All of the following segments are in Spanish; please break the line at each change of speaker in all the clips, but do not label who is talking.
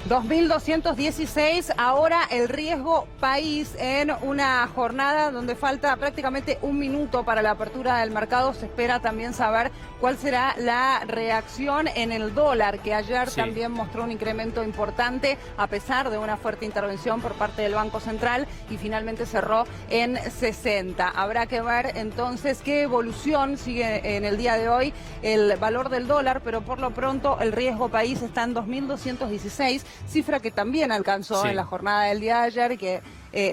2.216, ahora el riesgo país en una jornada donde falta prácticamente un minuto para la apertura del mercado. Se espera también saber cuál será la reacción en el dólar, que ayer también mostró un incremento importante a pesar de una fuerte intervención por parte del Banco Central y finalmente cerró en 60. Habrá que ver entonces qué evolución sigue en el día de hoy el valor del dólar, pero por lo pronto el riesgo país está en 2.216, cifra que también alcanzó en la jornada del día de ayer y que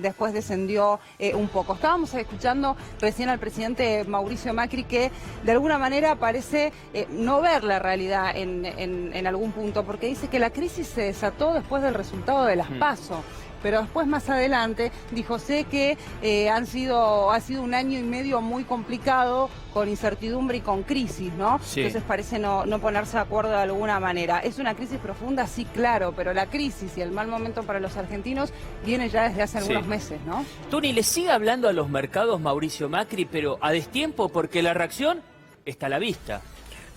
después descendió un poco. Estábamos escuchando recién al presidente Mauricio Macri, que de alguna manera parece no ver la realidad en algún punto, porque dice que la crisis se desató después del resultado de las PASO. Pero después, más adelante, dijo, sé que ha sido un año y medio muy complicado, con incertidumbre y con crisis, ¿no? Sí. Entonces parece no ponerse de acuerdo de alguna manera. ¿Es una crisis profunda? Sí, claro, pero la crisis y el mal momento para los argentinos viene ya desde hace algunos meses, ¿no?
Tuni, le sigue hablando a los mercados Mauricio Macri, pero a destiempo, porque la reacción está a la vista.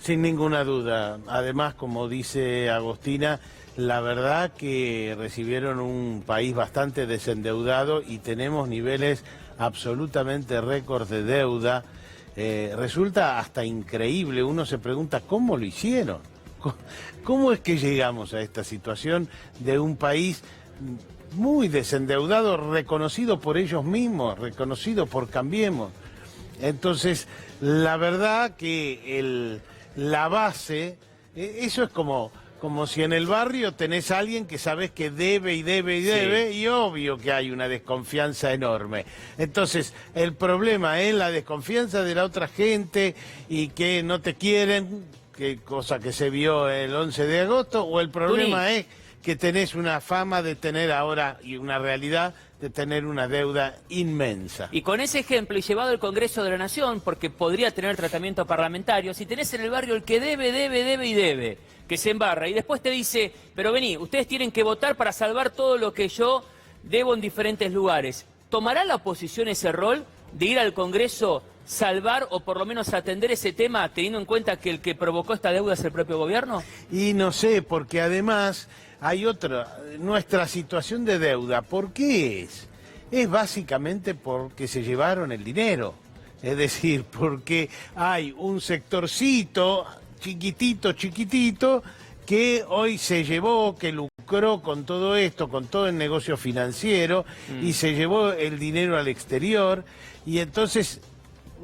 Sin ninguna duda. Además, como dice Agostina, la verdad que recibieron un país bastante desendeudado y tenemos niveles absolutamente récords de deuda. Resulta hasta increíble, uno se pregunta cómo lo hicieron, cómo es que llegamos a esta situación de un país muy desendeudado, reconocido por ellos mismos, reconocido por Cambiemos. Entonces, la verdad que la base, eso es como si en el barrio tenés a alguien que sabés que debe y debe y debe, y obvio que hay una desconfianza enorme. Entonces, el problema es la desconfianza de la otra gente y que no te quieren, cosa que se vio el 11 de agosto, o el problema es que tenés una fama de tener ahora, y una realidad, de tener una deuda inmensa.
Y con ese ejemplo, y llevado al Congreso de la Nación, porque podría tener tratamiento parlamentario, si tenés en el barrio el que debe, que se embarra, y después te dice, pero vení, ustedes tienen que votar para salvar todo lo que yo debo en diferentes lugares. ¿Tomará la oposición ese rol de ir al Congreso, salvar o por lo menos atender ese tema, teniendo en cuenta que el que provocó esta deuda es el propio gobierno?
Y no sé, porque además hay nuestra situación de deuda, ¿por qué es? Es básicamente porque se llevaron el dinero, es decir, porque hay un sectorcito chiquitito, que hoy se llevó, que lucró con todo esto, con todo el negocio financiero, y se llevó el dinero al exterior, y entonces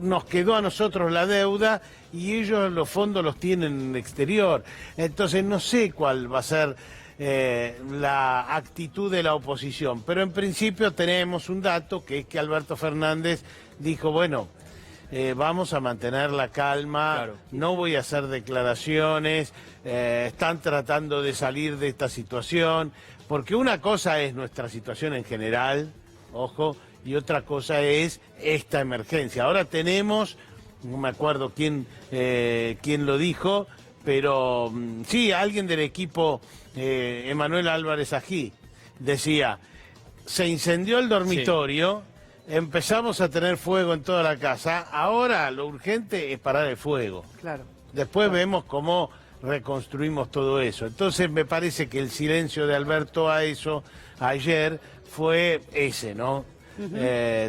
nos quedó a nosotros la deuda, y ellos los fondos los tienen en el exterior. Entonces no sé cuál va a ser la actitud de la oposición, pero en principio tenemos un dato, que es que Alberto Fernández dijo, bueno, vamos a mantener la calma, no voy a hacer declaraciones, están tratando de salir de esta situación, porque una cosa es nuestra situación en general, ojo, y otra cosa es esta emergencia. Ahora tenemos, no me acuerdo quién lo dijo, pero sí, alguien del equipo, Emanuel Álvarez Ají, decía, se incendió el dormitorio, empezamos a tener fuego en toda la casa, ahora lo urgente es parar el fuego. Después vemos cómo reconstruimos todo eso. Entonces me parece que el silencio de Alberto a eso ayer fue ese, ¿no?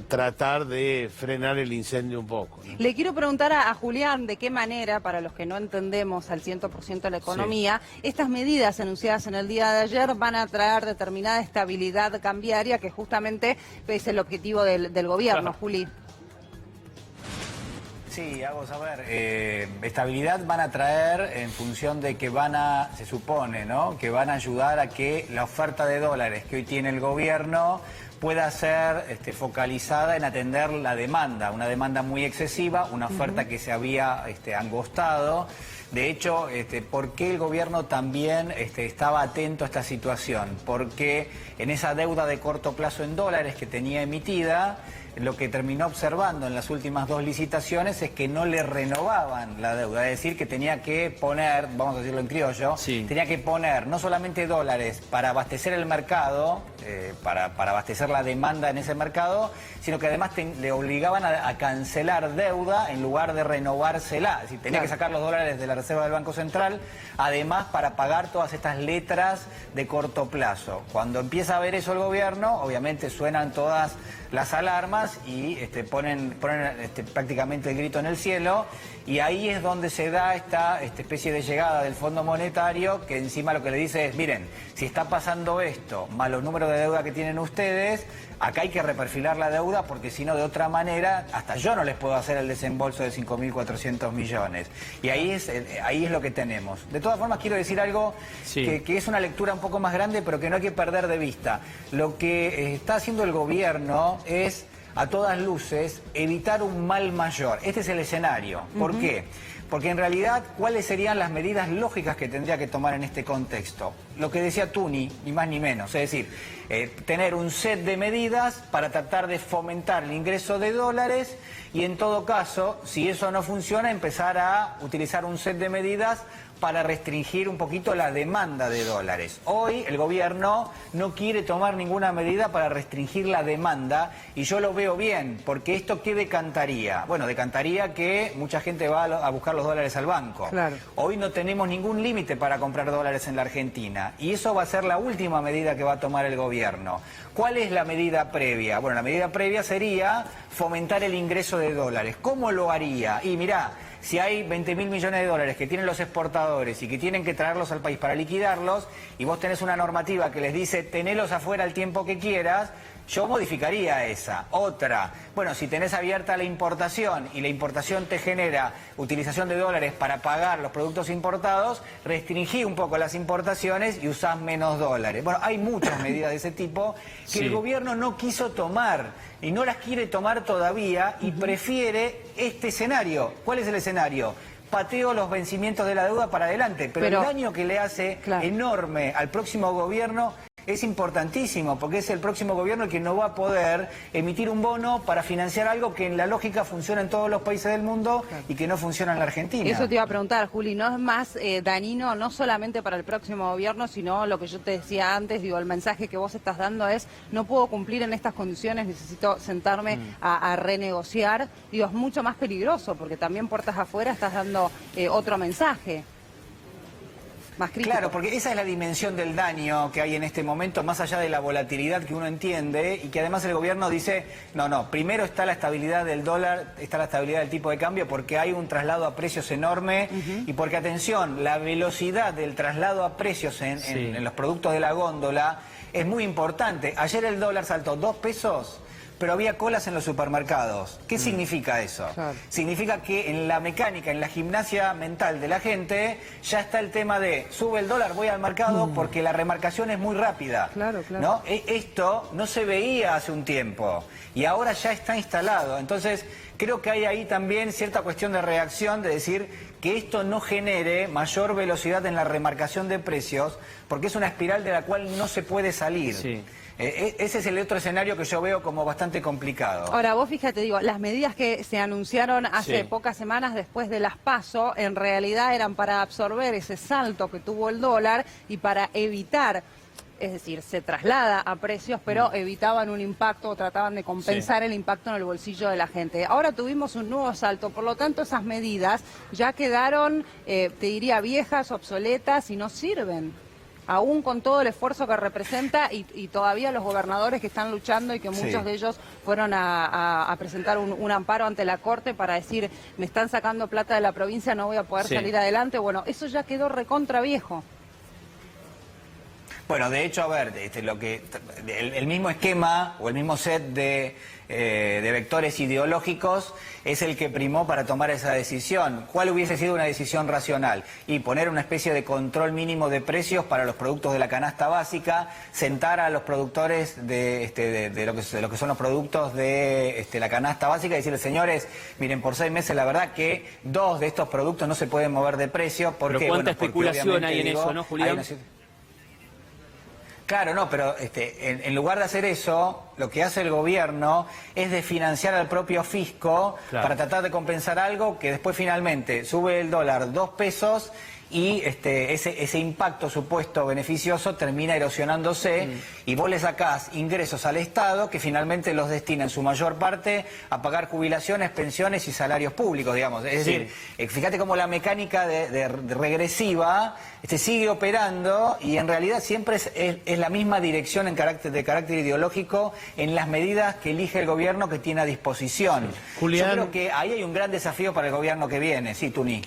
Tratar de frenar el incendio un poco, ¿no?
Le quiero preguntar a Julián de qué manera, para los que no entendemos al 100% la economía, estas medidas anunciadas en el día de ayer van a traer determinada estabilidad cambiaria, que justamente es el objetivo del gobierno, Juli.
Sí, vamos a ver, estabilidad van a traer en función de que se supone, ¿no?, que van a ayudar a que la oferta de dólares que hoy tiene el gobierno pueda ser focalizada en atender la demanda, una demanda muy excesiva, una oferta que se había angostado. De hecho, ¿por qué el gobierno también estaba atento a esta situación? Porque en esa deuda de corto plazo en dólares que tenía emitida, lo que terminó observando en las últimas 2 licitaciones es que no le renovaban la deuda, es decir, que tenía que poner, vamos a decirlo en criollo, tenía que poner no solamente dólares para abastecer el mercado, para abastecer satisfacer la demanda en ese mercado, sino que además le obligaban a cancelar deuda en lugar de renovársela. Es decir, tenía que sacar los dólares de la Reserva del Banco Central, además para pagar todas estas letras de corto plazo. Cuando empieza a ver eso el gobierno, obviamente suenan todas las alarmas y ponen prácticamente el grito en el cielo, y ahí es donde se da esta especie de llegada del Fondo Monetario, que encima lo que le dice es, miren, si está pasando esto, más los números de deuda que tienen ustedes, acá hay que reperfilar la deuda, porque si no, de otra manera, hasta yo no les puedo hacer el desembolso de 5.400 millones. Y ahí es lo que tenemos. De todas formas, quiero decir algo que es una lectura un poco más grande, pero que no hay que perder de vista. Lo que está haciendo el gobierno es, a todas luces, evitar un mal mayor. Este es el escenario. ¿Por qué? Porque en realidad, ¿cuáles serían las medidas lógicas que tendría que tomar en este contexto? Lo que decía Tuni, ni más ni menos, es decir, tener un set de medidas para tratar de fomentar el ingreso de dólares y, en todo caso, si eso no funciona, empezar a utilizar un set de medidas para restringir un poquito la demanda de dólares. Hoy el gobierno no quiere tomar ninguna medida para restringir la demanda, y yo lo veo bien, porque esto ¿qué decantaría? Bueno, decantaría que mucha gente va a buscar los dólares al banco.
Claro.
Hoy no tenemos ningún límite para comprar dólares en la Argentina, y eso va a ser la última medida que va a tomar el gobierno. ¿Cuál es la medida previa? Bueno, la medida previa sería fomentar el ingreso de dólares. ¿Cómo lo haría? Y mirá, si hay 20.000 millones de dólares que tienen los exportadores y que tienen que traerlos al país para liquidarlos, y vos tenés una normativa que les dice tenelos afuera el tiempo que quieras, yo modificaría esa. Otra, bueno, si tenés abierta la importación y la importación te genera utilización de dólares para pagar los productos importados, restringí un poco las importaciones y usás menos dólares. Bueno, hay muchas medidas de ese tipo que el gobierno no quiso tomar y no las quiere tomar todavía, y prefiere este escenario. ¿Cuál es el escenario? Pateo los vencimientos de la deuda para adelante, pero el daño que le hace enorme al próximo gobierno es importantísimo, porque es el próximo gobierno el que no va a poder emitir un bono para financiar algo que en la lógica funciona en todos los países del mundo y que no funciona en la Argentina.
Eso te iba a preguntar, Juli, ¿no es más dañino no solamente para el próximo gobierno, sino lo que yo te decía antes, digo, el mensaje que vos estás dando es, no puedo cumplir en estas condiciones, necesito sentarme a renegociar? Digo, es mucho más peligroso, porque también puertas afuera estás dando otro mensaje.
Claro, porque esa es la dimensión del daño que hay en este momento, más allá de la volatilidad que uno entiende, y que además el gobierno dice, no, primero está la estabilidad del dólar, está la estabilidad del tipo de cambio, porque hay un traslado a precios enorme, y porque, atención, la velocidad del traslado a precios en los productos de la góndola es muy importante. Ayer el dólar saltó 2 pesos, pero había colas en los supermercados. ¿Qué significa eso? Claro. Significa que en la mecánica, en la gimnasia mental de la gente, ya está el tema de, sube el dólar, voy al mercado porque la remarcación es muy rápida.
Claro.
¿No? Esto no se veía hace un tiempo y ahora ya está instalado. Entonces, creo que hay ahí también cierta cuestión de reacción, de decir que esto no genere mayor velocidad en la remarcación de precios, porque es una espiral de la cual no se puede salir. Sí. Ese es el otro escenario que yo veo como bastante complicado.
Ahora, vos fíjate, digo, las medidas que se anunciaron hace pocas semanas después de las PASO, en realidad eran para absorber ese salto que tuvo el dólar y para evitar, es decir, se traslada a precios, pero evitaban un impacto o trataban de compensar el impacto en el bolsillo de la gente. Ahora tuvimos un nuevo salto, por lo tanto esas medidas ya quedaron, te diría, viejas, obsoletas y no sirven. Aún con todo el esfuerzo que representa y todavía los gobernadores que están luchando y que muchos de ellos fueron a presentar un amparo ante la Corte para decir, me están sacando plata de la provincia, no voy a poder salir adelante. Bueno, eso ya quedó recontra viejo.
Bueno, de hecho, a ver, el mismo esquema o el mismo set de vectores ideológicos es el que primó para tomar esa decisión. ¿Cuál hubiese sido una decisión racional? Y poner una especie de control mínimo de precios para los productos de la canasta básica, sentar a los productores de lo que son los productos de la canasta básica y decirles, señores, miren, por 6 meses la verdad que 2 de estos productos no se pueden mover de precio. ¿Por qué?
Pero ¿cuánta especulación hay en eso, no, Julián?
Claro, no, pero en lugar de hacer eso, lo que hace el gobierno es de financiar al propio fisco para tratar de compensar algo que después finalmente sube el dólar 2 pesos y ese impacto supuesto beneficioso termina erosionándose y vos le sacás ingresos al Estado que finalmente los destina en su mayor parte a pagar jubilaciones, pensiones y salarios públicos, digamos. Es decir, fíjate cómo la mecánica de regresiva sigue operando y en realidad siempre es la misma dirección de carácter ideológico en las medidas que elige el gobierno que tiene a disposición.
Julián...
Yo creo que ahí hay un gran desafío para el gobierno que viene. Sí, Tuni.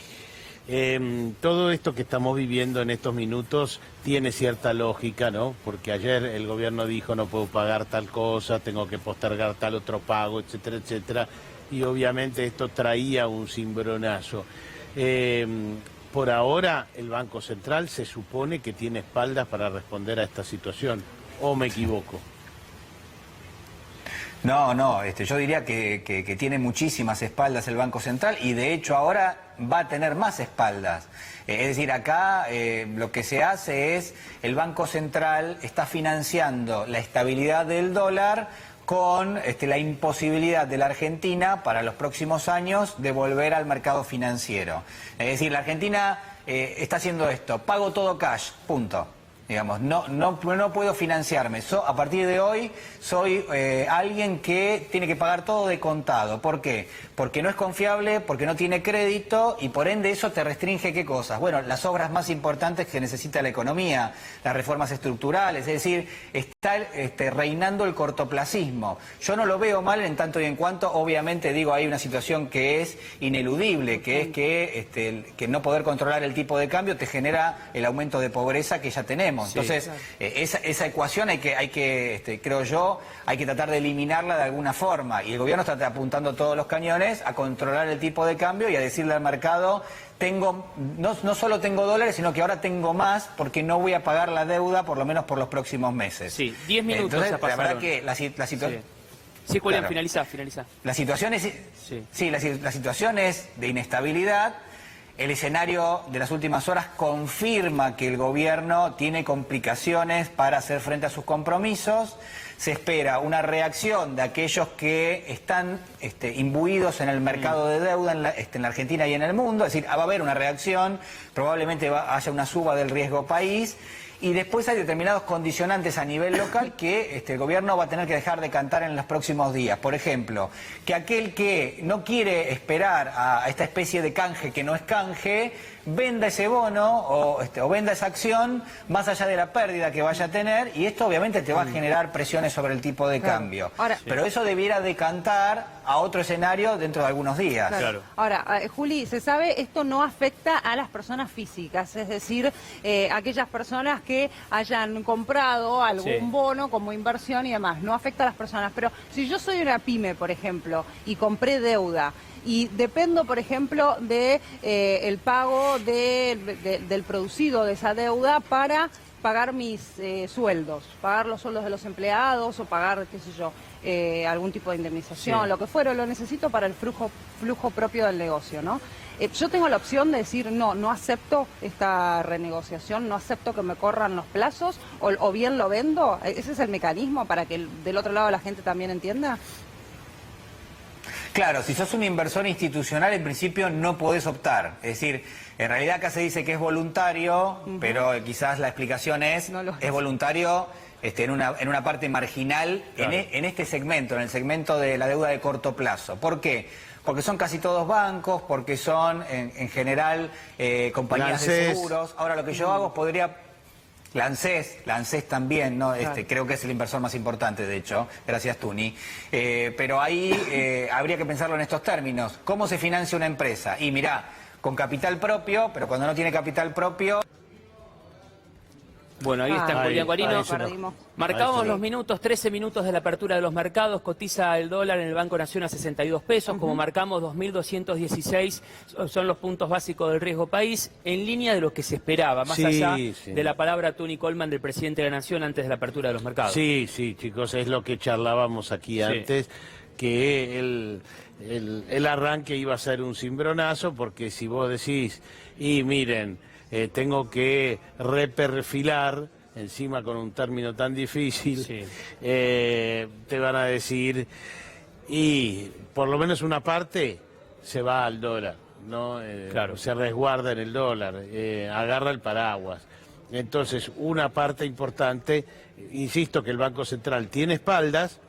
Todo esto que estamos viviendo en estos minutos tiene cierta lógica, ¿no? Porque ayer el gobierno dijo no puedo pagar tal cosa, tengo que postergar tal otro pago, etcétera, etcétera. Y obviamente esto traía un cimbronazo. Por ahora el Banco Central se supone que tiene espaldas para responder a esta situación. ¿O me equivoco?
No, yo diría que tiene muchísimas espaldas el Banco Central y de hecho ahora va a tener más espaldas. Es decir, acá lo que se hace es, el Banco Central está financiando la estabilidad del dólar con la imposibilidad de la Argentina para los próximos años de volver al mercado financiero. Es decir, la Argentina está haciendo esto, pago todo cash, punto. Digamos, no puedo financiarme. A partir de hoy soy alguien que tiene que pagar todo de contado. ¿Por qué? Porque no es confiable, porque no tiene crédito y por ende eso te restringe ¿qué cosas? Bueno, las obras más importantes que necesita la economía, las reformas estructurales, es decir, está reinando el cortoplacismo. Yo no lo veo mal en tanto y en cuanto, obviamente digo, hay una situación que es ineludible, que es que no poder controlar el tipo de cambio te genera el aumento de pobreza que ya tenemos. Entonces, esa ecuación hay que creo yo, hay que tratar de eliminarla de alguna forma. Y el gobierno está apuntando todos los cañones a controlar el tipo de cambio y a decirle al mercado, no solo tengo dólares, sino que ahora tengo más porque no voy a pagar la deuda por lo menos por los próximos meses.
Sí, 10 minutos.
Entonces,
ya pasaron.
la verdad que la situación...
Sí, Julián,
claro.
finaliza.
La situación es... la situación es de inestabilidad. El escenario de las últimas horas confirma que el gobierno tiene complicaciones para hacer frente a sus compromisos. Se espera una reacción de aquellos que están imbuidos en el mercado de deuda en la Argentina y en el mundo. Es decir, va a haber una reacción, probablemente haya una suba del riesgo país. Y después hay determinados condicionantes a nivel local que el gobierno va a tener que dejar de cantar en los próximos días. Por ejemplo, que aquel que no quiere esperar a esta especie de canje que no es canje, venda ese bono o venda esa acción más allá de la pérdida que vaya a tener y esto obviamente te va a generar presiones sobre el tipo de cambio.
Ahora,
pero eso debiera decantar a otro escenario dentro de algunos días.
Claro. Ahora, Juli, se sabe, esto no afecta a las personas físicas, es decir, aquellas personas que hayan comprado algún bono como inversión y demás, no afecta a las personas. Pero si yo soy una pyme, por ejemplo, y compré deuda, y dependo, por ejemplo, de el pago del producido de esa deuda para pagar mis sueldos, pagar los sueldos de los empleados o pagar, qué sé yo, algún tipo de indemnización, lo que fuera, lo necesito para el flujo propio del negocio, ¿no? Yo tengo la opción de decir, no acepto esta renegociación, no acepto que me corran los plazos, o bien lo vendo. ¿Ese es el mecanismo para que del otro lado la gente también entienda?
Claro, si sos un inversor institucional, en principio no podés optar. Es decir, en realidad acá se dice que es voluntario, pero quizás la explicación es voluntario en una parte marginal, claro, en este segmento, en el segmento de la deuda de corto plazo. ¿Por qué? Porque son casi todos bancos, porque son en general compañías de seguros. Ahora lo que yo hago podría... Lancés también, ¿no? Creo que es el inversor más importante, de hecho, gracias Tuni. Pero ahí habría que pensarlo en estos términos. ¿Cómo se financia una empresa? Y mirá, con capital propio, pero cuando no tiene capital propio...
Bueno, ahí está Julián Guarino. Marcamos los minutos, 13 minutos de la apertura de los mercados. Cotiza el dólar en el Banco Nación a 62 pesos. Como marcamos, 2.216 son los puntos básicos del riesgo país, en línea de lo que se esperaba, más allá de la palabra Tony Coleman del presidente de la Nación antes de la apertura de los mercados.
Sí, chicos, es lo que charlábamos aquí antes, que el arranque iba a ser un cimbronazo, porque si vos decís, y miren... tengo que reperfilar encima con un término tan difícil,
Sí.
te van a decir, y por lo menos una parte se va al dólar, ¿no?
Claro.
Se resguarda en el dólar, agarra el paraguas. Entonces, una parte importante, insisto que el Banco Central tiene espaldas,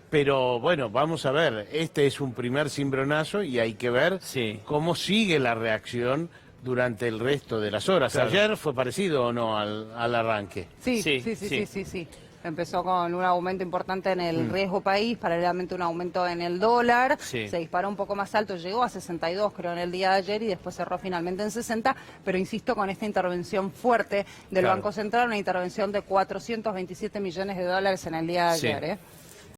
pero bueno, vamos a ver, este es un primer cimbronazo y hay que ver
Sí.
cómo sigue la reacción durante el resto de las horas.
Claro.
¿Ayer fue parecido o no al arranque?
Sí,
Sí,
sí, sí,
sí.
sí, sí, sí. Empezó con un aumento importante en el riesgo país, paralelamente un aumento en el dólar.
Sí.
Se disparó un poco más alto, llegó a 62 creo en el día de ayer y después cerró finalmente en 60, pero insisto con esta intervención fuerte del
Claro.
Banco Central, una intervención de 427 millones de dólares en el día de
Sí.
ayer.